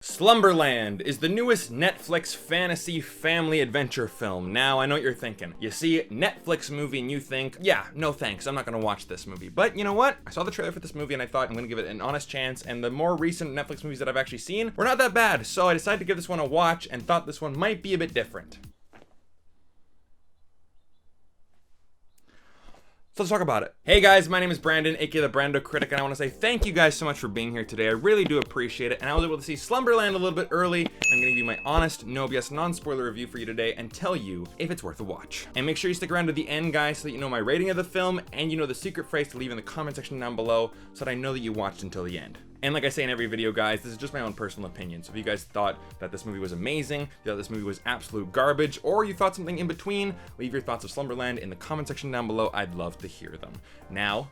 Slumberland is the newest Netflix fantasy family adventure film. Now, I know what you're thinking. You see Netflix movie and you think, yeah, no thanks, I'm not gonna watch this movie. But you know what? I saw the trailer for this movie and I thought I'm gonna give it an honest chance, and the more recent Netflix movies that I've actually seen were not that bad, so I decided to give this one a watch and thought this one might be a bit different. So let's talk about it. Hey guys, my name is Brandon, aka the BrandoCritic, and I want to say thank you guys so much for being here today. I really do appreciate it, and I was able to see Slumberland a little bit early, and I'm going to give you my honest, no BS, non-spoiler review for you today and tell you if it's worth a watch. And make sure you stick around to the end, guys, so that you know my rating of the film, and you know the secret phrase to leave in the comment section down below, so that I know that you watched until the end. And like I say in every video, guys, this is just my own personal opinion. So if you guys thought that this movie was amazing, you thought this movie was absolute garbage, or you thought something in between, leave your thoughts of Slumberland in the comment section down below. I'd love to hear them. Now,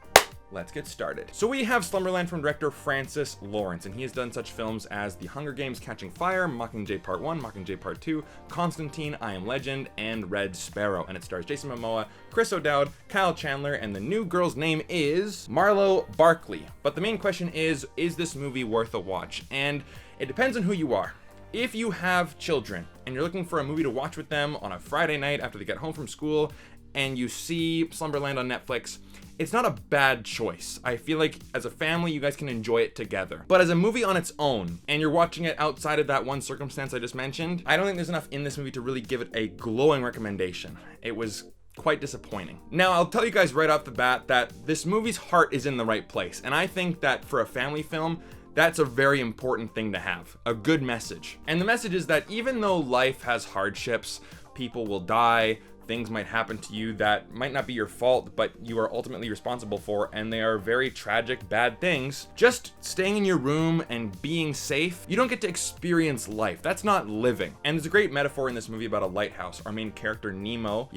let's get started. So we have Slumberland from director Francis Lawrence, and he has done such films as The Hunger Games: Catching Fire, Mockingjay Part 1, Mockingjay Part 2, Constantine, I Am Legend, and Red Sparrow. And it stars Jason Momoa, Chris O'Dowd, Kyle Chandler, and the new girl's name is Marlow Barkley. But the main question is this movie worth a watch? And it depends on who you are. If you have children and you're looking for a movie to watch with them on a Friday night after they get home from school, and you see Slumberland on Netflix, it's not a bad choice. I feel like as a family, you guys can enjoy it together. But as a movie on its own, and you're watching it outside of that one circumstance I just mentioned, I don't think there's enough in this movie to really give it a glowing recommendation. It was quite disappointing. Now, I'll tell you guys right off the bat that this movie's heart is in the right place. And I think that for a family film, that's a very important thing to have, a good message. And the message is that even though life has hardships, people will die, things might happen to you that might not be your fault, but you are ultimately responsible for, and they are very tragic, bad things. Just staying in your room and being safe, you don't get to experience life. That's not living. And there's a great metaphor in this movie about a lighthouse. Our main character, Nemo,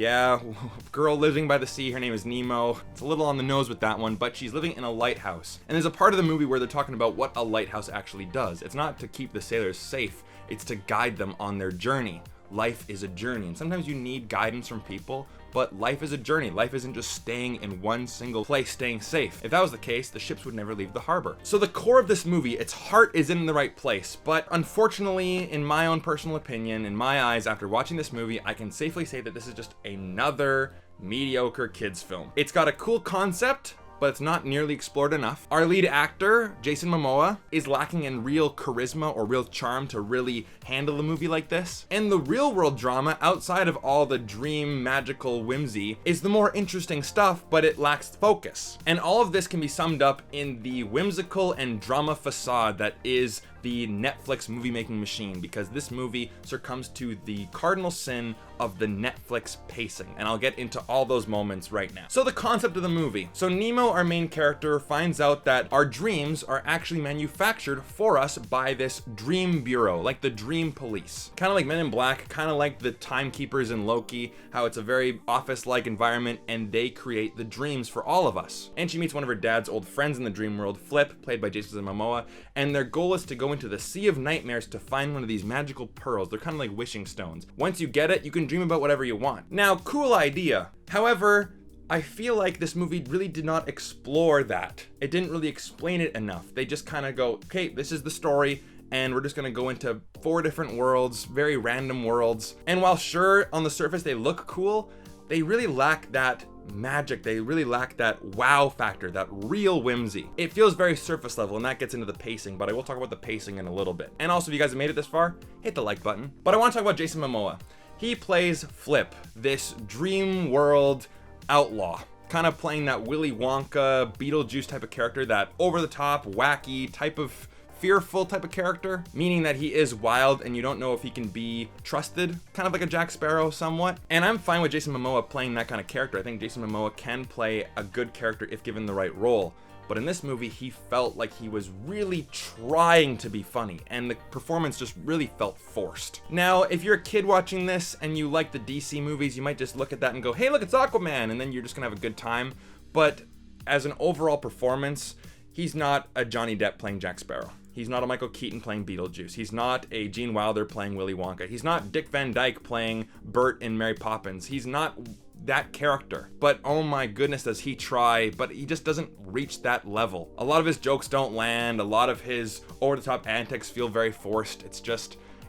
girl living by the sea, her name is Nemo. It's a little on the nose with that one, but she's living in a lighthouse. And there's a part of the movie where they're talking about what a lighthouse actually does. It's not to keep the sailors safe, it's to guide them on their journey. Life is a journey, and sometimes you need guidance from people, but life is a journey. Life isn't just staying in one single place, staying safe. If that was the case, the ships would never leave the harbor. So the core of this movie, its heart is in the right place, but unfortunately, in my own personal opinion, in my eyes, after watching this movie, I can safely say that this is just another mediocre kids film. It's got a cool concept, but it's not nearly explored enough. Our lead actor, Jason Momoa, is lacking in real charisma or real charm to really handle a movie like this. And the real world drama, outside of all the dream magical whimsy, is the more interesting stuff, but it lacks focus. And all of this can be summed up in the whimsical and drama facade that is the Netflix movie making machine, because this movie succumbs to the cardinal sin of the Netflix pacing, and I'll get into all those moments right now. So the concept of the movie. So Nemo, our main character, finds out that our dreams are actually manufactured for us by this dream bureau, like the dream police. Kind of like Men in Black, kind of like the timekeepers in Loki, how it's a very office-like environment and they create the dreams for all of us. And she meets one of her dad's old friends in the dream world, Flip, played by Jason Momoa, and their goal is to go into the Sea of Nightmares to find one of these magical pearls. They're kind of like wishing stones. Once you get it, you can dream about whatever you want. Now, cool idea. However, I feel like this movie really did not explore that. It didn't really explain it enough. They just kind of go, okay, this is the story, and we're just gonna go into 4 different worlds, very random worlds. And while sure, on the surface they look cool, they really lack that magic. They really lack that wow factor, that real whimsy. It feels very surface level, and that gets into the pacing, but I will talk about the pacing in a little bit. And also, if you guys have made it this far, hit the like button. But I want to talk about Jason Momoa. He plays Flip, this dream world outlaw, kind of playing that Willy Wonka, Beetlejuice type of character, that over-the-top, wacky type of fearful type of character, meaning that he is wild and you don't know if he can be trusted, kind of like a Jack Sparrow somewhat. And I'm fine with Jason Momoa playing that kind of character. I think Jason Momoa can play a good character if given the right role. But in this movie, he felt like he was really trying to be funny, and the performance just really felt forced. Now, if you're a kid watching this and you like the DC movies, you might just look at that and go, hey, look, it's Aquaman, and then you're just gonna have a good time. But as an overall performance, he's not a Johnny Depp playing Jack Sparrow. He's not a Michael Keaton playing Beetlejuice. He's not a Gene Wilder playing Willy Wonka. He's not Dick Van Dyke playing Bert in Mary Poppins. He's not that character. But oh my goodness, does he try, but he just doesn't reach that level. A lot of his jokes don't land, a lot of his over-the-top antics feel very forced.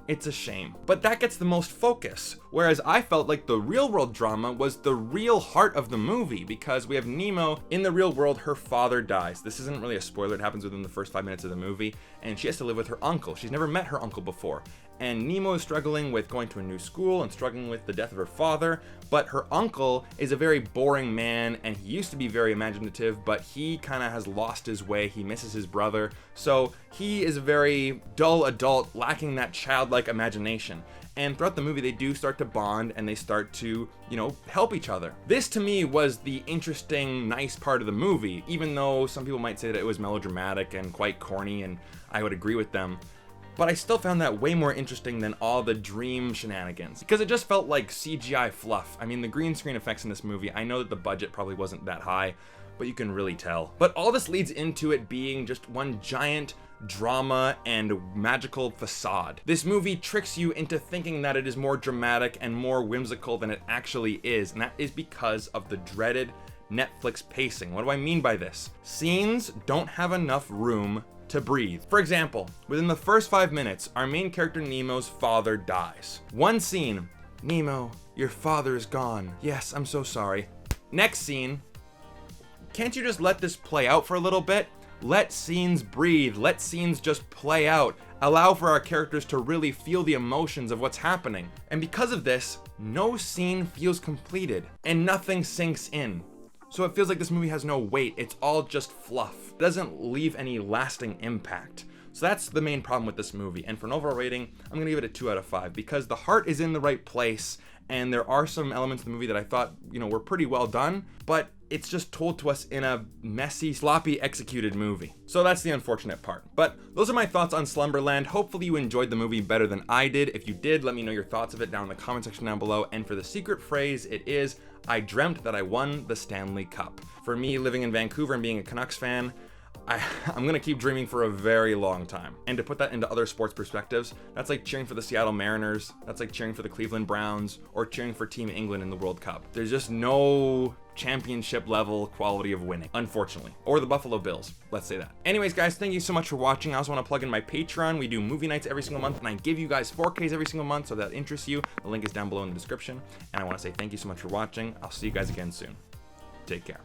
It's a shame. But that gets the most focus. Whereas I felt like the real world drama was the real heart of the movie, because we have Nemo in the real world, her father dies. This isn't really a spoiler, it happens within the first 5 minutes of the movie, and she has to live with her uncle. She's never met her uncle before. And Nemo is struggling with going to a new school and struggling with the death of her father, but her uncle is a very boring man, and he used to be very imaginative, but he kind of has lost his way. He misses his brother, so he is a very dull adult, lacking that childlike imagination. And throughout the movie, they do start to bond and they start to, help each other. This to me was the interesting, nice part of the movie, even though some people might say that it was melodramatic and quite corny, and I would agree with them. But I still found that way more interesting than all the dream shenanigans, because it just felt like CGI fluff. I mean, the green screen effects in this movie, I know that the budget probably wasn't that high, but you can really tell. But all this leads into it being just one giant drama and magical facade. This movie tricks you into thinking that it is more dramatic and more whimsical than it actually is, and that is because of the dreaded Netflix pacing. What do I mean by this? Scenes don't have enough room to breathe. For example, within the first 5 minutes, our main character Nemo's father dies. One scene, Nemo, your father is gone. Yes, I'm so sorry. Next scene, can't you just let this play out for a little bit? Let scenes breathe, let scenes just play out. Allow for our characters to really feel the emotions of what's happening. And because of this, no scene feels completed and nothing sinks in. So it feels like this movie has no weight, it's all just fluff. It doesn't leave any lasting impact. So that's the main problem with this movie. And for an overall rating, I'm gonna give it a 2 out of 5 because the heart is in the right place, and there are some elements of the movie that I thought, were pretty well done, but it's just told to us in a messy, sloppy executed movie. So that's the unfortunate part. But those are my thoughts on Slumberland. Hopefully you enjoyed the movie better than I did. If you did, let me know your thoughts of it down in the comment section down below. And for the secret phrase, it is, I dreamt that I won the Stanley Cup. For me, living in Vancouver and being a Canucks fan, I'm gonna keep dreaming for a very long time. And to put that into other sports perspectives, that's like cheering for the Seattle Mariners, that's like cheering for the Cleveland Browns, or cheering for Team England in the World Cup. There's just no championship level quality of winning, unfortunately. Or the Buffalo Bills, let's say that. Anyways, guys, thank you so much for watching. I also want to plug in my Patreon. We do movie nights every single month, and I give you guys 4Ks every single month, so if that interests you, the link is down below in the description. And I want to say thank you so much for watching. I'll see you guys again soon. Take care.